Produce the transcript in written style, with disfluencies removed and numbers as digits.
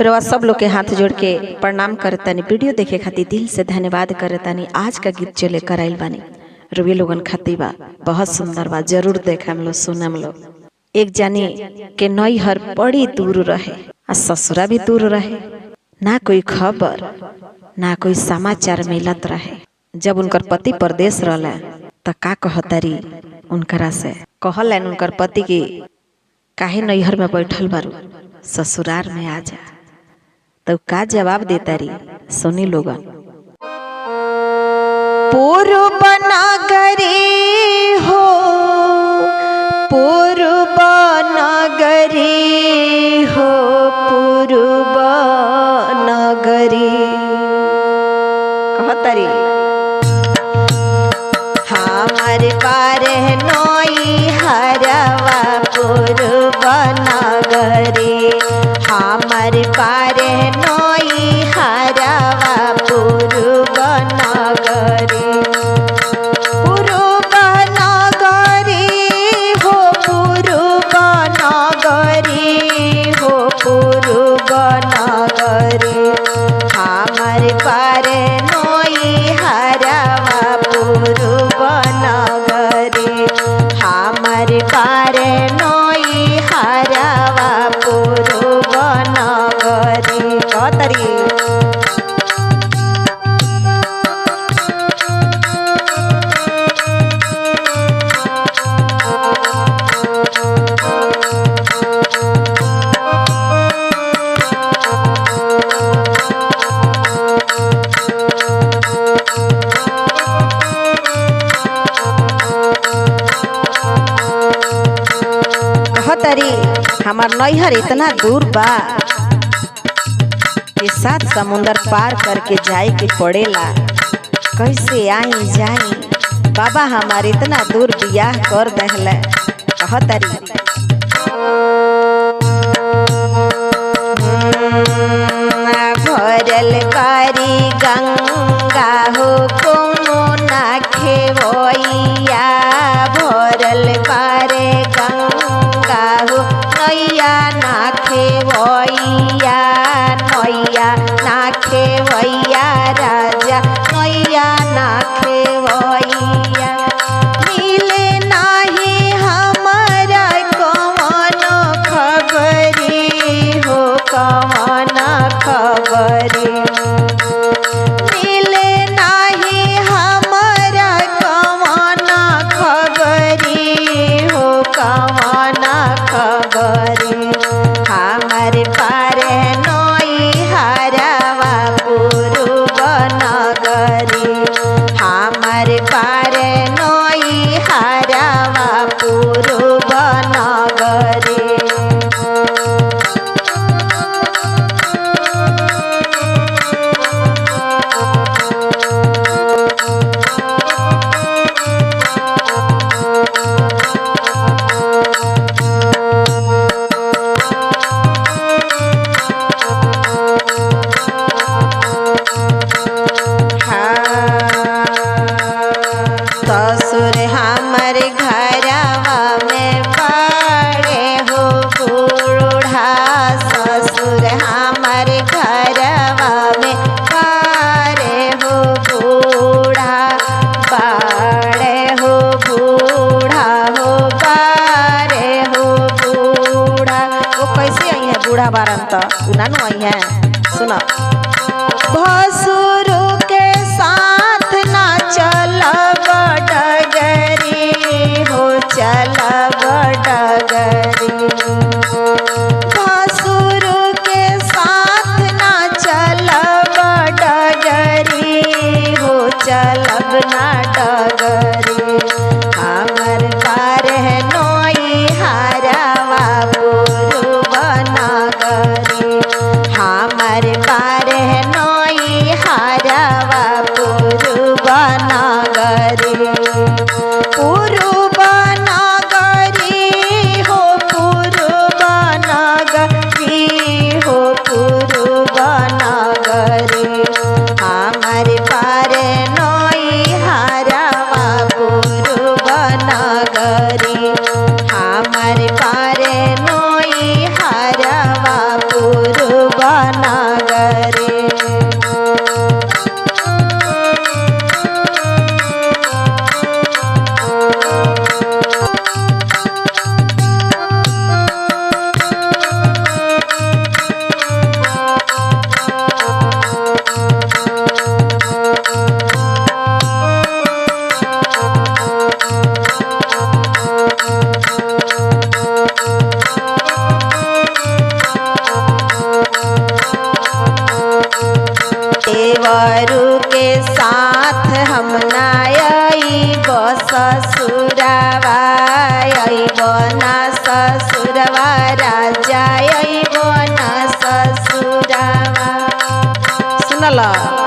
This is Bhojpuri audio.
रवा सब लोग के हाथ जोड़ के प्रणाम करतानी। वीडियो देखे खातिर दिल से धन्यवाद करतानी। आज का गीत जो लेकर आइल बानी रवि लोगन खातिर बा, बहुत सुंदर बा, जरूर देखम लो सुनम लो। एक जानी के नैहर बड़ी दूर रहे और ससुरा भी दूर रहे, ना कोई खबर ना कोई समाचार मिलत रहे। जब उनकर पति परदेश रहला त का कहतारी उनकरा से कहलन उनकर पति की काहे नैहर में बैठल बारू, ससुराल में आ जा। तो का जवाब देता री सुनी लोगन। पूर्व नगरी हो पूर्व नगरी हो पूर्व नगरी कहतरी हमारे पारे नई हरवा पूर्व नगरी, हमारे पारे नई हरवा पूर्व नगरी। पूर्व नगरी हो पूर्व नगरी हो पूर्व नगरी, हमारे पारे नई हरवा पूर्व नगरी, हमारे पारे नई हरवा पूर्व नगरी कहतरी। कहतरी हमार नैहर इतना दूर बा कि 7 समुंदर पार करके जाए के पड़ेला, कैसे आई जाई बाबा हमार इतना दूर बियाह कर दहले। कहतरी भरल करी गंगा हो कोना खेवैया, भरल पारे गंगा हो नैया ना खेवैया, नैया ना खेवैया राजा नैया ना खेवैया। मिले नाही हमारा कौन खबरी हो कौन खबरी, मिले नाही हमारा कौन खबरी हो कौन खबरी। हमारे पारे नई हरवा पूर्व नगरी, हमारे पारे नई हरवा पूर्व नगरी। ससुर हमारे घरवा में पड़े हो बूढ़ा, ससुर हमारे घरवा में पड़े हो बूढ़ा, पड़े हो बूढ़ा हो पड़े हो बूढ़ा। वो कैसे आई है बूढ़ा बारन तो उनानु आई है सुना। भसुर के साथ ना चलब डगरी हो चलब डगरी, भसुर के साथ ना चलब डगरी हो चलब ना डगरी। हमर पारे नई हरवा पूर्व नगरी, हमारे पारे नई हरवा चलो